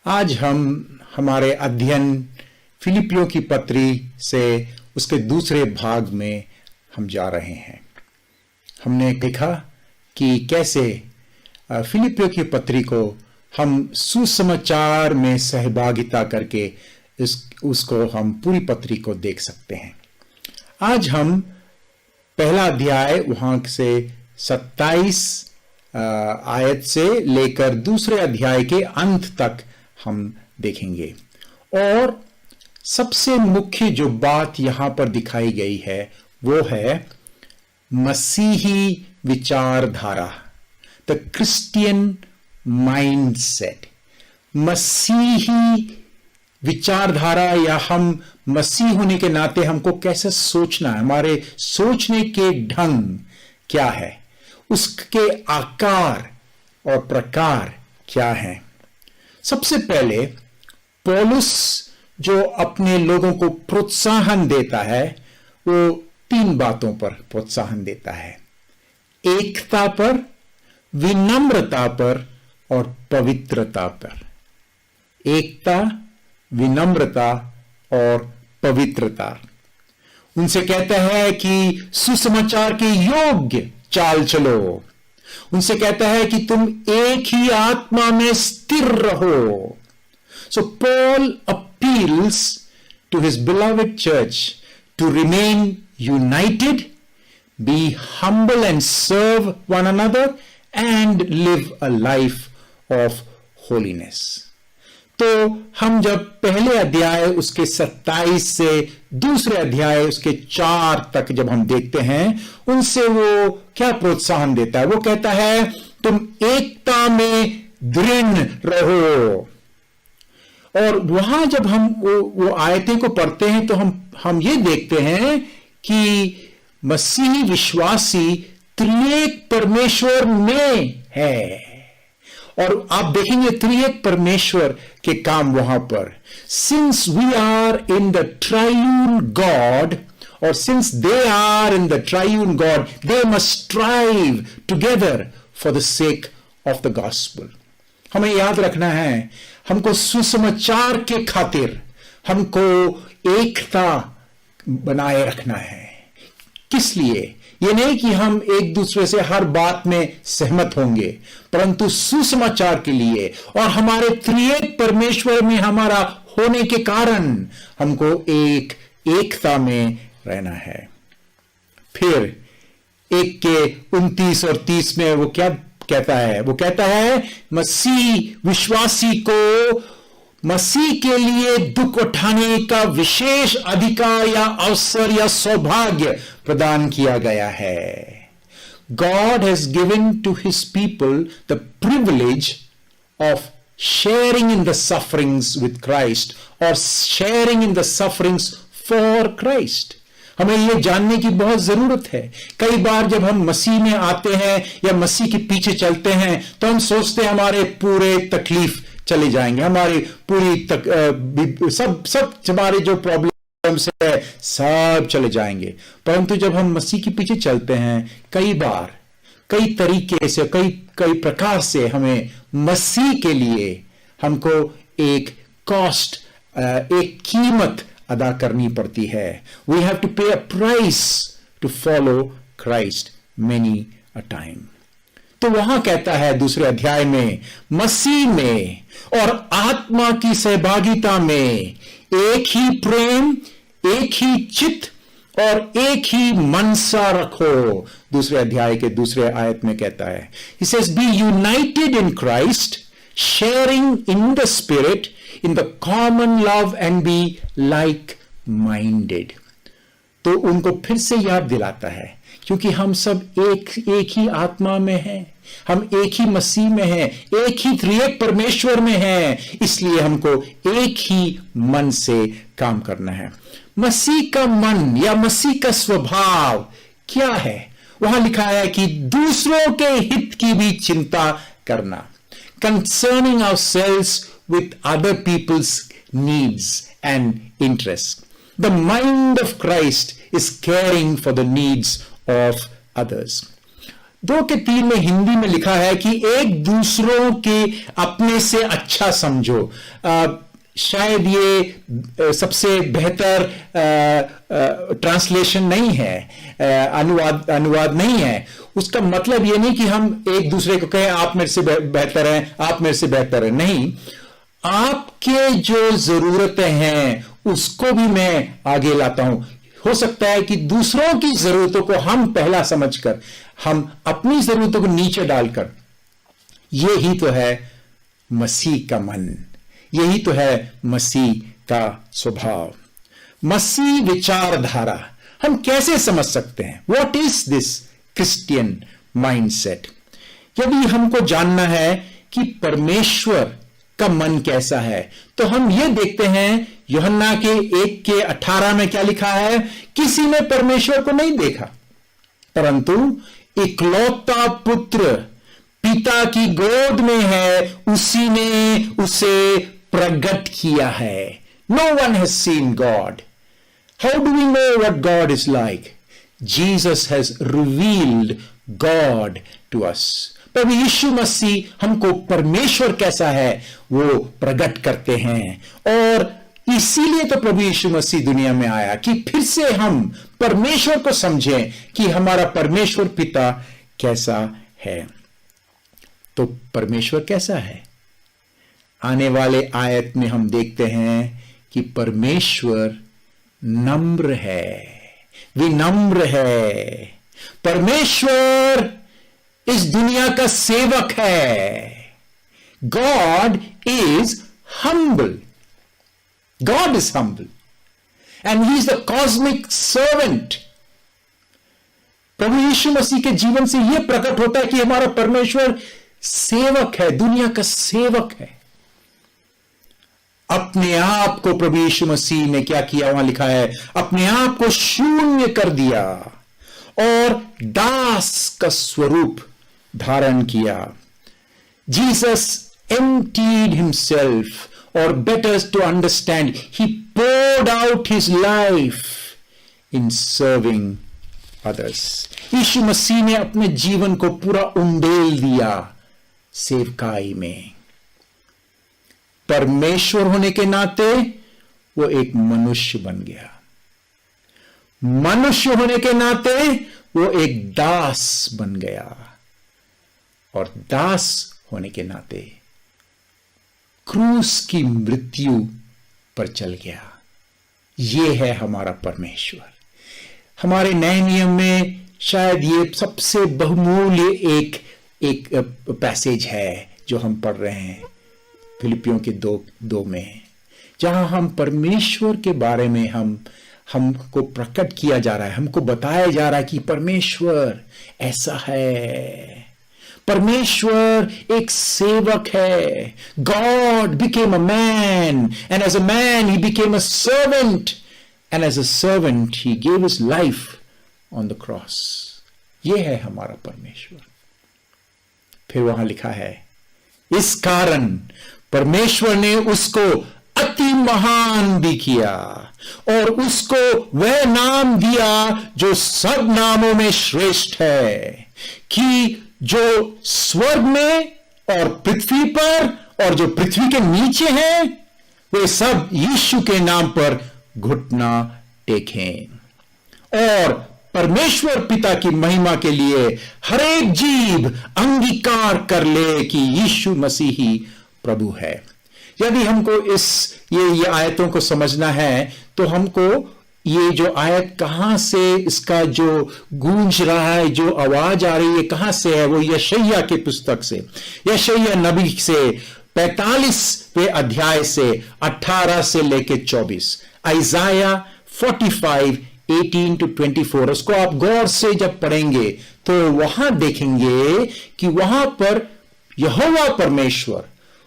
आज हम हमारे अध्ययन फिलिपियों की पत्री से उसके दूसरे भाग में हम जा रहे हैं। हमने देखा कि कैसे फिलिपियों की पत्री को हम सुसमाचार में सहभागिता करके उसको हम पूरी पत्री को देख सकते हैं। आज हम पहला अध्याय वहां से 27 आयत से लेकर दूसरे अध्याय के अंत तक हम देखेंगे। और सबसे मुख्य जो बात यहां पर दिखाई गई है वो है मसीही विचारधारा, द क्रिश्चियन माइंडसेट। मसीही विचारधारा या हम मसीह होने के नाते हमको कैसे सोचना है, हमारे सोचने के ढंग क्या है, उसके आकार और प्रकार क्या है। सबसे पहले पौलुस जो अपने लोगों को प्रोत्साहन देता है वो 3 बातों पर प्रोत्साहन देता है: एकता पर, विनम्रता पर और पवित्रता पर। एकता, विनम्रता और पवित्रता। उनसे कहता है कि सुसमाचार के योग्य चाल चलो। उनसे कहता है कि तुम एक ही आत्मा में स्थिर रहो। So Paul appeals to his beloved church to remain united, be humble and serve one another and live a life of holiness. तो हम जब पहले अध्याय उसके 27 से दूसरे अध्याय उसके 4 तक जब हम देखते हैं, उनसे वो क्या प्रोत्साहन देता है? वो कहता है तुम एकता में दृढ़ रहो। और वहां जब हम वो आयतें को पढ़ते हैं तो हम ये देखते हैं कि मसीही विश्वासी त्रिएक परमेश्वर में है। और आप देखेंगे त्रिएक परमेश्वर के काम वहां पर। Since we are in the triune God, और since they are in the triune God, they must strive together for the sake of the gospel. हमें याद रखना है, हमको सुसमाचार के खातिर हमको एकता बनाए रखना है। किस लिए? ये नहीं कि हम एक दूसरे से हर बात में सहमत होंगे, परंतु सुसमाचार के लिए और हमारे त्रिएक परमेश्वर में हमारा होने के कारण हमको एकता में रहना है। फिर 1 के 29 और 30 में वो क्या कहता है? वो कहता है मसीह विश्वासी को मसीह के लिए दुख उठाने का विशेष अधिकार या अवसर या सौभाग्य प्रदान किया गया है। God has given to his people the privilege of sharing in the sufferings with Christ or sharing in the sufferings for Christ. हमें यह जानने की बहुत जरूरत है। कई बार जब हम मसीह में आते हैं या मसीह के पीछे चलते हैं तो हम सोचते हैं हमारे पूरे तकलीफ चले जाएंगे, हमारी पूरी सब हमारे जो प्रॉब्लम्स है सब चले जाएंगे। परंतु जब हम मसीह के पीछे चलते हैं, कई बार कई तरीके से कई प्रकार से हमें मसीह के लिए हमको एक कॉस्ट, एक कीमत अदा करनी पड़ती है। We have to pay a price to follow Christ many a time. तो वहां कहता है दूसरे अध्याय में, मसीह में और आत्मा की सहभागिता में एक ही प्रेम, एक ही चित्त और एक ही मनसा रखो। दूसरे अध्याय के दूसरे आयत में कहता है, he says be united in Christ, sharing in the spirit, in the common love and be like minded। तो उनको फिर से याद दिलाता है, क्योंकि हम सब एक ही आत्मा में हैं, हम एक ही मसीह में हैं, एक ही त्रिएक परमेश्वर में हैं, इसलिए हमको एक ही मन से काम करना है। मसीह का मन या मसीह का स्वभाव क्या है? वहां लिखा है कि दूसरों के हित की भी चिंता करना, concerning ourselves with other people's needs and interests. The mind of Christ is caring for the needs of others. 2-3 में हिंदी में लिखा है कि एक दूसरों के अपने से अच्छा समझो। शायद ये सबसे बेहतर ट्रांसलेशन नहीं है, अनुवाद नहीं है। उसका मतलब ये नहीं कि हम एक दूसरे को कहें आप मेरे से बेहतर हैं, आप मेरे से बेहतर हैं, नहीं। आपके जो जरूरतें हैं उसको भी मैं आगे लाता हूं। हो सकता है कि दूसरों की जरूरतों को हम पहला समझकर, हम अपनी जरूरतों को नीचे डालकर, यही तो है मसीह का मन, यही तो है मसीह का स्वभाव। मसीह विचारधारा हम कैसे समझ सकते हैं? What is this Christian mindset? यदि हमको जानना है कि परमेश्वर का मन कैसा है, तो हम ये देखते हैं यूहन्ना के 1:18 में क्या लिखा है? किसी ने परमेश्वर को नहीं देखा, परंतु इकलौता पुत्र पिता की गोद में है, उसी ने उसे प्रकट किया है। No one has seen God. How do we know what God is like? Jesus has revealed God to us. प्रभु यीशु मसीह हमको परमेश्वर कैसा है वो प्रकट करते हैं, और इसीलिए तो प्रभु यीशु मसीह दुनिया में आया कि फिर से हम परमेश्वर को समझें कि हमारा परमेश्वर पिता कैसा है। तो परमेश्वर कैसा है? आने वाले आयत में हम देखते हैं कि परमेश्वर नम्र है, विनम्र है। परमेश्वर इस दुनिया का सेवक है। God is humble, God is humble and he is the cosmic servant. प्रभु यीशु मसीह के जीवन से यह प्रकट होता है कि हमारा परमेश्वर सेवक है, दुनिया का सेवक है। अपने आप को प्रभु यीशु मसीह ने क्या किया? वहां लिखा है अपने आप को शून्य कर दिया और दास का स्वरूप धारण किया। Jesus emptied himself, or better to understand, he poured out his life in serving others. यीशु मसीह ने अपने जीवन को पूरा उंडेल दिया सेवकाई में। परमेश्वर होने के नाते वो एक मनुष्य बन गया, मनुष्य होने के नाते वो एक दास बन गया, और दास होने के नाते क्रूस की मृत्यु पर चल गया। ये है हमारा परमेश्वर। हमारे नए नियम में शायद ये सबसे बहुमूल्य एक पैसेज है जो हम पढ़ रहे हैं, फिलिपियों के 2 में, जहां हम परमेश्वर के बारे में हमको प्रकट किया जा रहा है, हमको बताया जा रहा है कि परमेश्वर ऐसा है। परमेश्वर एक सेवक है। God became a man and as a man he became a servant and as a servant he gave his life on the cross. ये है हमारा परमेश्वर। फिर वहां लिखा है इस कारण परमेश्वर ने उसको अति महान भी किया और उसको वह नाम दिया जो सब नामों में श्रेष्ठ है, कि जो स्वर्ग में और पृथ्वी पर और जो पृथ्वी के नीचे हैं वे सब यीशु के नाम पर घुटना टेकें, और परमेश्वर पिता की महिमा के लिए हर एक जीव अंगीकार कर ले कि यीशु मसीह ही प्रभु है। यदि हमको ये आयतों को समझना है तो हमको ये जो आयत कहां से, इसका जो गूंज रहा है, जो आवाज आ रही है कहां से है, वो यशायाह की पुस्तक से, यशायाह नबी से 45वें अध्याय से 18 से लेके 24, आइजाया 45 18 to 24। उसको आप गौर से जब पढ़ेंगे तो वहां देखेंगे कि वहां पर यहोवा परमेश्वर,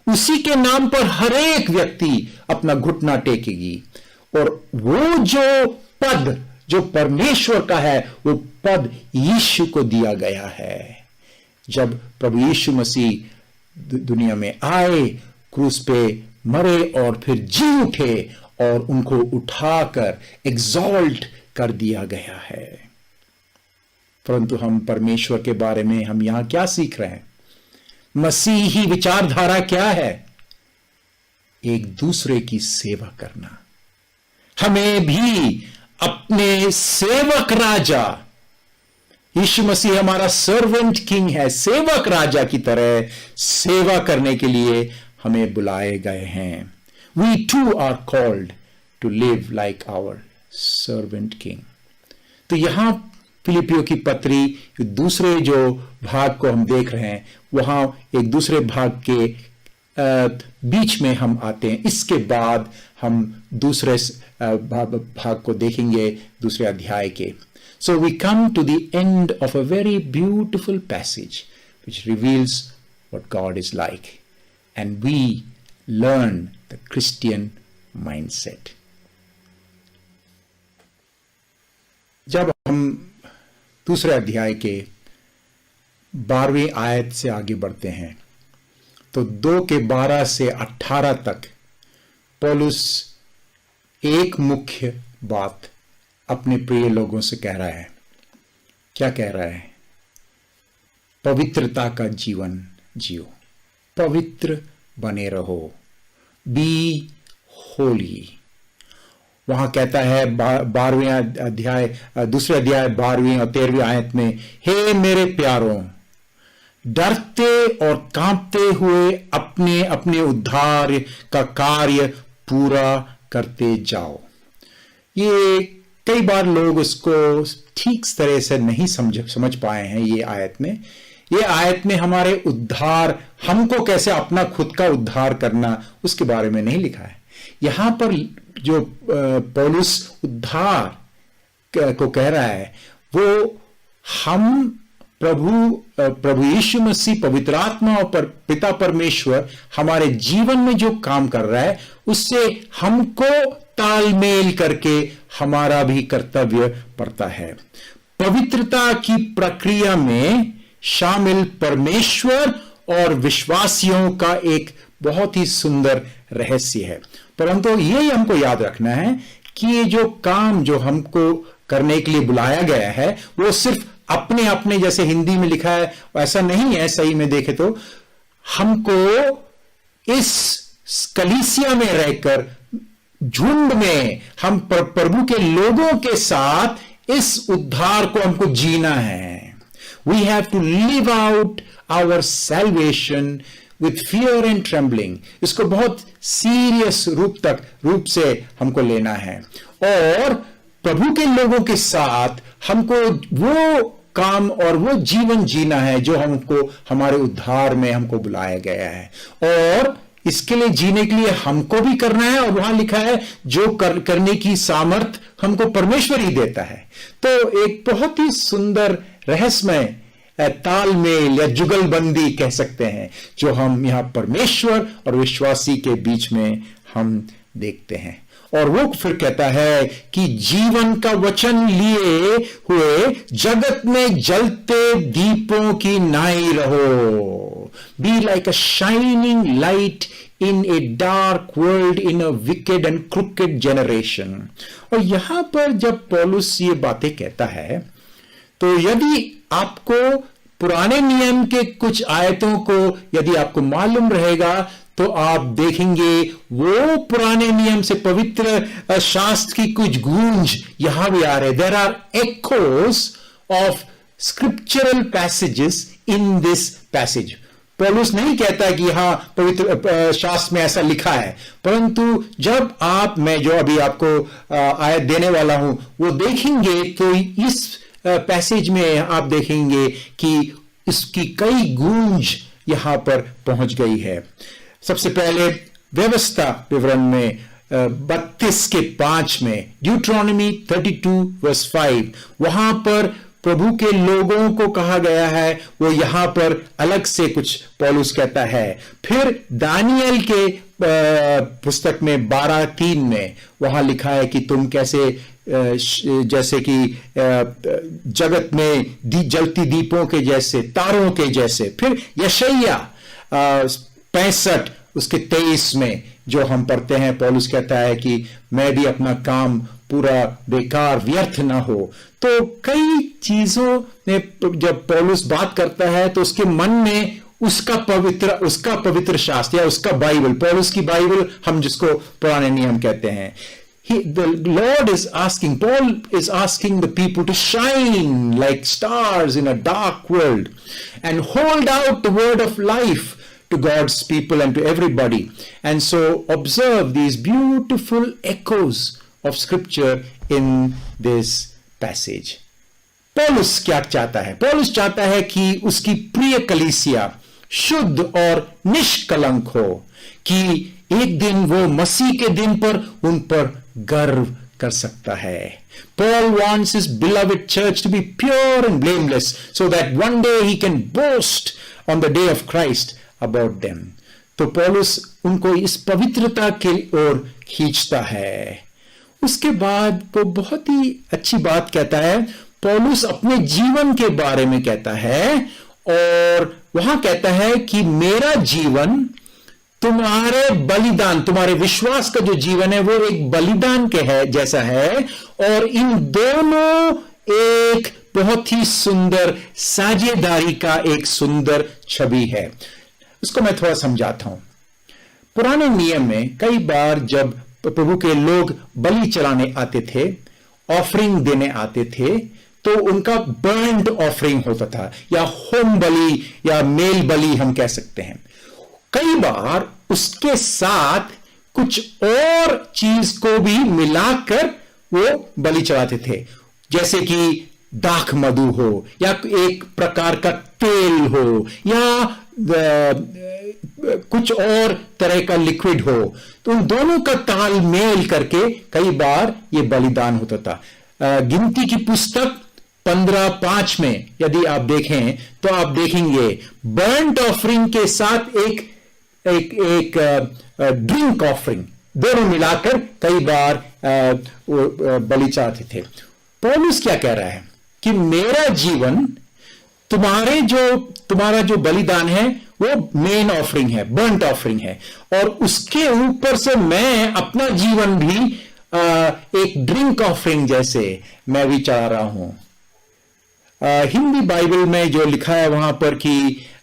उसी के नाम पर हर एक व्यक्ति अपना घुटना टेकेगी, और वो जो पद जो परमेश्वर का है वो पद यीशु को दिया गया है। जब प्रभु यीशु मसीह दुनिया में आए, क्रूस पे मरे और फिर जी उठे और उनको उठाकर एग्जॉल्ट कर दिया गया है। परंतु हम परमेश्वर के बारे में हम यहां क्या सीख रहे हैं? मसीही विचारधारा क्या है? एक दूसरे की सेवा करना। हमें भी अपने सेवक राजा, यीशु मसीह हमारा सर्वेंट किंग है, सेवक राजा की तरह सेवा करने के लिए हमें बुलाए गए हैं। We too are called to live like our servant king। तो यहां फिलिपियों की पत्री दूसरे जो भाग को हम देख रहे हैं, वहां एक दूसरे भाग के बीच में हम आते हैं। इसके बाद हम दूसरे भाग को देखेंगे, दूसरे अध्याय के। So we come to the end of a very beautiful passage which reveals what God is like, and we learn the Christian mindset। जब हम दूसरे अध्याय के 12वीं आयत से आगे बढ़ते हैं तो 2 के 12 से 18 तक पौलुस एक मुख्य बात अपने प्रिय लोगों से कह रहा है। क्या कह रहा है? पवित्रता का जीवन जियो, पवित्र बने रहो, बी होली। वहां कहता है 12वें अध्याय, दूसरे अध्याय 12वीं और 13वीं आयत में, हे मेरे प्यारों, डरते और कांपते हुए अपने अपने उद्धार का कार्य पूरा करते जाओ। ये कई बार लोग उसको ठीक तरह से नहीं समझ पाए हैं। ये आयत में हमारे उद्धार, हमको कैसे अपना खुद का उद्धार करना, उसके बारे में नहीं लिखा है। यहां पर जो पौलुस उद्धार को कह रहा है, वो हम प्रभु यीशु मसीह, पवित्र आत्मा और पिता परमेश्वर हमारे जीवन में जो काम कर रहा है, उससे हमको तालमेल करके हमारा भी कर्तव्य पड़ता है। पवित्रता की प्रक्रिया में शामिल परमेश्वर और विश्वासियों का एक बहुत ही सुंदर रहस्य है। परंतु ये हमको याद रखना है कि ये जो काम जो हमको करने के लिए बुलाया गया है, वो सिर्फ अपने अपने, जैसे हिंदी में लिखा है ऐसा नहीं है। सही में देखे तो हमको इस कलीसिया में रहकर, झुंड में, हम प्रभु के लोगों के साथ इस उद्धार को हमको जीना है। We have to live out our salvation with fear and trembling। इसको बहुत सीरियस रूप से हमको लेना है, और प्रभु के लोगों के साथ हमको वो काम और वो जीवन जीना है जो हमको हमारे उद्धार में हमको बुलाया गया है। और इसके लिए जीने के लिए हमको भी करना है, और वहां लिखा है जो करने की सामर्थ हमको परमेश्वर ही देता है। तो एक बहुत ही सुंदर रहस्यमय तालमेल या जुगलबंदी कह सकते हैं जो हम यहां परमेश्वर और विश्वासी के बीच में हम देखते हैं। और वो फिर कहता है कि जीवन का वचन लिए हुए जगत में जलते दीपों की नाई रहो। Be like a shining light in a dark world, in a wicked and crooked generation. और यहां पर जब पौलुस ये बातें कहता है, तो यदि आपको पुराने नियम के कुछ आयतों को यदि आपको मालूम रहेगा, तो आप देखेंगे वो पुराने नियम से पवित्र शास्त्र की कुछ गूंज यहां भी आ रहे। There are echoes of scriptural passages in this passage. पौलुस नहीं कहता कि हाँ पवित्र शास्त्र में ऐसा लिखा है, परंतु जब मैं जो अभी आपको आयत देने वाला हूं वो देखेंगे, तो इस पैसेज में आप देखेंगे कि इसकी कई गूंज यहां पर पहुंच गई है। सबसे पहले व्यवस्था विवरण में 32 के 5 में, ड्यूट्रोनॉमी 32 वर्स 5, वहां पर प्रभु के लोगों को कहा गया है, वो यहां पर अलग से कुछ पौलुस कहता है। फिर दानियल के पुस्तक में 12:3 में वहां लिखा है कि तुम कैसे जैसे कि जगत में जलती दीपों के जैसे, तारों के जैसे। फिर यशायाह 65 उसके 23 में जो हम पढ़ते हैं, पौलुस कहता है कि मैं भी अपना काम पूरा बेकार व्यर्थ ना हो। तो कई चीजों में जब पौलुस बात करता है तो उसके मन में उसका पवित्र शास्त्र या उसका बाइबल, पौलुस की बाइबल हम जिसको पुराने नियम कहते हैं, the Lord is asking, Paul is asking the people to shine like stars in a dark world and hold out the word of life to God's people and to everybody. And so observe these beautiful echoes of scripture in this passage. पौलुस क्या चाहता है? पौलुस चाहता है कि उसकी प्रिय कलीसिया शुद्ध और निष्कलंक हो, कि एक दिन वो मसीह के दिन पर उन पर गर्व कर सकता है। Paul wants his beloved church to be pure and blameless so that one day he can boast on the day of Christ about them. तो पौलुस उनको इस पवित्रता की ओर खींचता है। उसके बाद वो बहुत ही अच्छी बात कहता है। पौलुस अपने जीवन के बारे में कहता है और वहां कहता है कि मेरा जीवन तुम्हारे बलिदान, तुम्हारे विश्वास का जो जीवन है वो एक बलिदान के है जैसा है, और इन दोनों एक बहुत ही सुंदर साझेदारी का एक सुंदर छवि है। उसको मैं थोड़ा समझाता हूं। पुराने नियम में कई बार जब प्रभु के लोग बलि चलाने आते थे, ऑफरिंग देने आते थे, तो उनका बर्न्ड ऑफरिंग होता था या होम बलि या मेल बलि हम कह सकते हैं। कई बार उसके साथ कुछ और चीज को भी मिलाकर वो बलि चढ़ाते थे, जैसे कि दाख मधु हो या एक प्रकार का तेल हो या कुछ और तरह का लिक्विड हो। तो उन दोनों का तालमेल करके कई बार ये बलिदान होता था। गिनती की पुस्तक 15:5 में यदि आप देखें तो आप देखेंगे बर्न्ट ऑफरिंग के साथ एक ड्रिंक ऑफरिंग, दोनों मिलाकर कई बार बलि चढ़ाते थे। पौलुस क्या कह रहा है कि मेरा जीवन तुम्हारा जो बलिदान है वो मेन ऑफरिंग है, बर्न्ट ऑफरिंग है, और उसके ऊपर से मैं अपना जीवन भी एक ड्रिंक ऑफरिंग जैसे मैं भी चढ़ा रहा हूं। हिंदी बाइबल में जो लिखा है वहां पर कि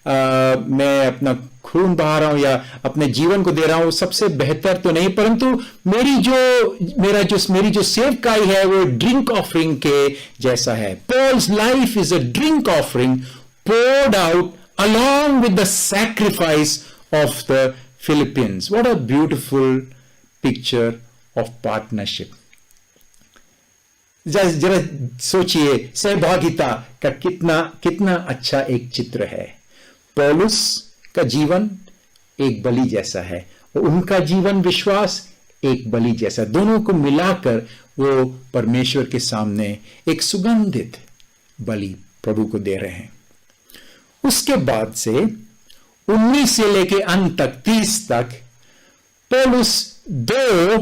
मैं अपना खून बहा रहा हूं या अपने जीवन को दे रहा हूं, सबसे बेहतर तो नहीं, परंतु मेरी जो सेवकाई है वो ड्रिंक ऑफरिंग के जैसा है। Paul's life is a drink offering poured out along with the sacrifice of the Philippians. What a beautiful picture of partnership. जरा सोचिए, सहभागिता का कितना अच्छा एक चित्र है। पौलुस का जीवन एक बलि जैसा है और उनका जीवन विश्वास एक बलि जैसा, दोनों को मिलाकर वो परमेश्वर के सामने एक सुगंधित बलि प्रभु को दे रहे हैं। उसके बाद से 19 से लेके अंत तक 30 तक पौलुस 2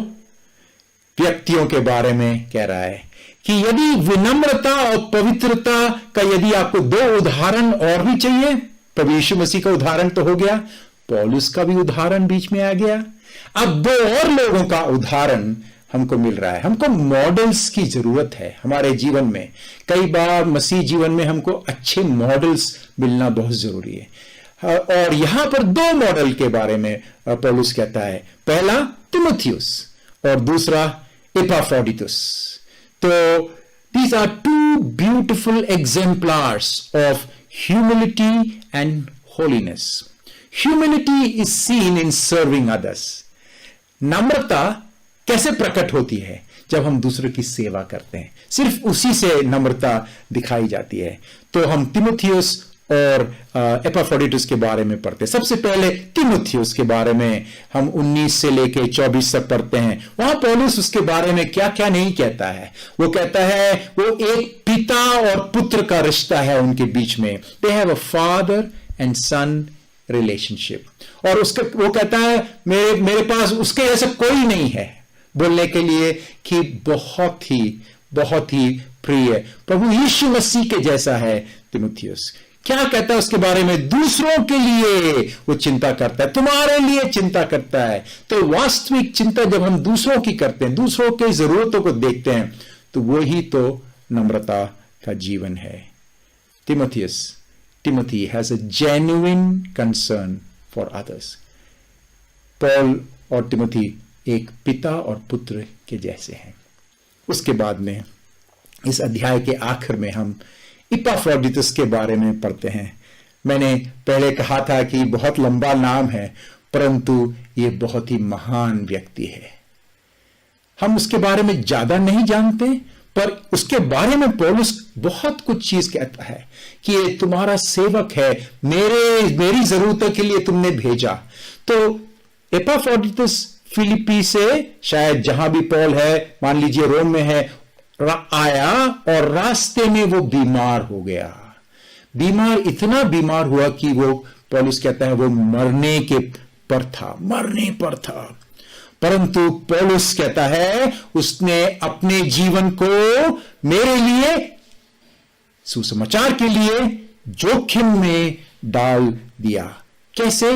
व्यक्तियों के बारे में कह रहा है कि यदि विनम्रता और पवित्रता का यदि आपको 2 उदाहरण और भी चाहिए, प्रभु यीशु मसीह का उदाहरण तो हो गया, पौलुस का भी उदाहरण बीच में आ गया। अब 2 और लोगों का उदाहरण हमको मिल रहा है। हमको मॉडल्स की जरूरत है हमारे जीवन में। कई बार मसीह जीवन में हमको अच्छे मॉडल्स मिलना बहुत जरूरी है, और यहां पर 2 मॉडल के बारे में पौलुस कहता है। पहला तिमोथियुस और दूसरा एपाफ्रोडिटुस। तो these are 2 beautiful exemplars of humility and holiness. Humility is seen in serving others. नम्रता कैसे प्रकट होती है? जब हम दूसरों की सेवा करते हैं, सिर्फ उसी से नम्रता दिखाई जाती है। तो हम तिमोथियुस और एपाफ्रोडिटुस के बारे में पढ़ते हैं। सबसे पहले तिमोथियुस के बारे में हम 19 से लेके 24 तक पढ़ते हैं। वहां पौलुस उसके बारे में क्या क्या नहीं कहता है। वो कहता है वो एक पिता और पुत्र का रिश्ता है उनके बीच में। They have a father and sun relationship. और वो कहता है मेरे पास उसके जैसा कोई नहीं है, बोलने के लिए कि बहुत ही प्रिय प्रभु यीशु मसीह के जैसा है तिमोथियुस। क्या कहता है उसके बारे में? दूसरों के लिए वो चिंता करता है, तुम्हारे लिए चिंता करता है। तो वास्तविक चिंता जब हम दूसरों की करते हैं, दूसरों के जरूरतों को देखते हैं, तो वही तो नम्रता का जीवन है। Timothy has a genuine concern for others. Paul और तिमोथी एक पिता और पुत्र के जैसे हैं। उसके बाद में इस अध्याय के आखिर में हम इपाफ्रोडिटस के बारे में पढ़ते हैं। मैंने पहले कहा था कि बहुत लंबा नाम है, परंतु ये बहुत ही महान व्यक्ति है। हम उसके बारे में ज्यादा नहीं जानते, पर उसके बारे में पौलुस बहुत कुछ चीज कहता है कि ये तुम्हारा सेवक है, मेरी जरूरतों के लिए तुमने भेजा। तो एपाफ्रोडिटस फिलिपी से, शायद जहां भी पॉल है, मान लीजिए रोम में है, आया और रास्ते में वो बीमार हो गया। इतना बीमार हुआ कि वो, पौलुस कहता है, वो मरने पर था। परंतु पौलुस कहता है उसने अपने जीवन को मेरे लिए, सुसमाचार के लिए जोखिम में डाल दिया। कैसे?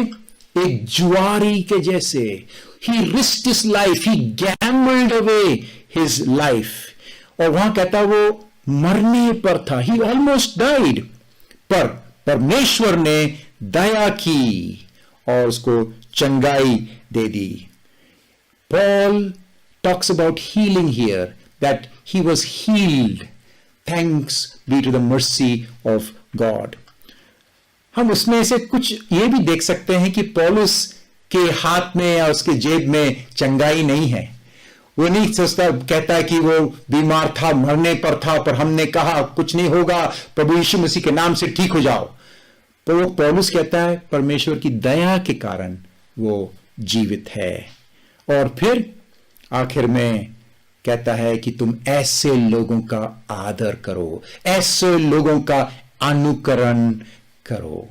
एक जुआरी के जैसे। He risked his life, he gambled away his life. और वहां कहता वो मरने पर था, he almost died, पर परमेश्वर ने दया की और उसको चंगाई दे दी। Paul talks about healing here, that he was healed. Thanks be to the mercy of God. हम उसमें से कुछ ये भी देख सकते हैं कि पौलुस के हाथ में या उसके जेब में चंगाई नहीं है। वो नहीं सोचता, कहता है कि वो बीमार था, मरने पर था, पर हमने कहा कुछ नहीं होगा, प्रभु यीशु मसीह के नाम से ठीक हो जाओ। तो वो पौलुस कहता है परमेश्वर की दया के कारण वो जीवित है। और फिर आखिर में कहता है कि तुम ऐसे लोगों का आदर करो, ऐसे लोगों का अनुकरण करो।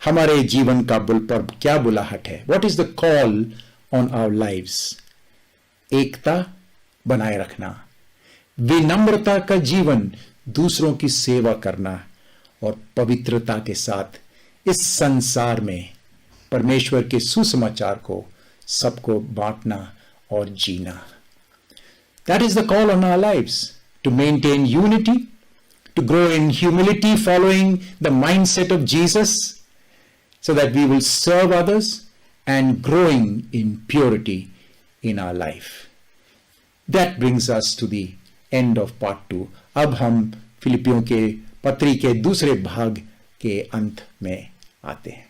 हमारे जीवन का बुल पर क्या बुलाहट है? What is the call on our lives? एकता बनाए रखना, विनम्रता का जीवन, दूसरों की सेवा करना और पवित्रता के साथ इस संसार में परमेश्वर के सुसमाचार को सबको बांटना और जीना। That is the call on our lives, to maintain unity, to grow in humility following the mindset of Jesus, so that we will serve others and growing in purity in our life. That brings us to the end of part 2. अब हम फिलिपियों के पत्री के दूसरे भाग के अंत में आते हैं।